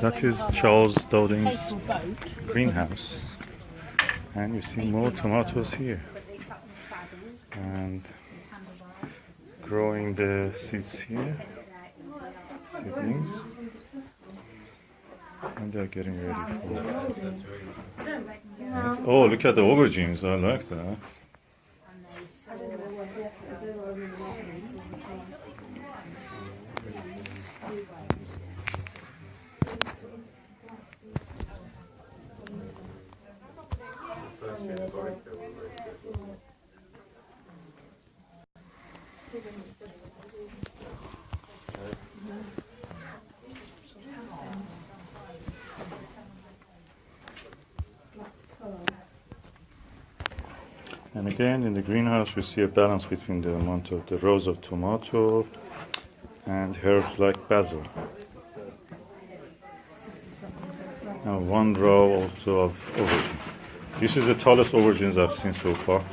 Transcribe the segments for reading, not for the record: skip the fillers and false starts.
That is Charles Dowding's greenhouse, and you see more tomatoes here, and growing the seeds here, seedlings, and they're getting ready for. Yes. Oh, look at the aubergines! I like that. And again, in the greenhouse, we see a balance between the amount of the rows of tomato and herbs like basil. And one row also of aubergine. This is the tallest aubergines I've seen so far.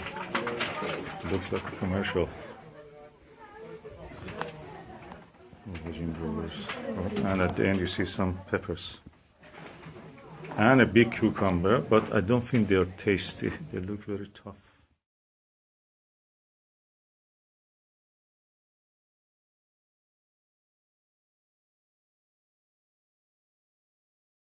It looks like a commercial. Aubergine growers. And at the end, you see some peppers. And a big cucumber, but I don't think they're tasty. They look very tough.